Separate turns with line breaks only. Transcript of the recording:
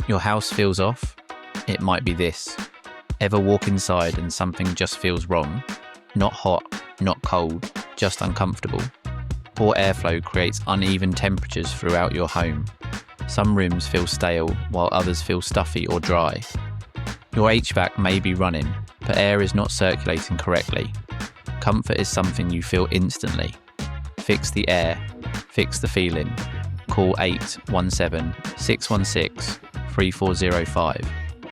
Your house feels off? It might be this. Ever walk inside and something just feels wrong? Not hot, not cold, just uncomfortable. Poor airflow creates uneven temperatures throughout your home. Some rooms feel stale while others feel stuffy or dry. Your HVAC may be running, but air is not circulating correctly. Comfort is something you feel instantly. Fix the air, fix the feeling. Call 817 616 3405.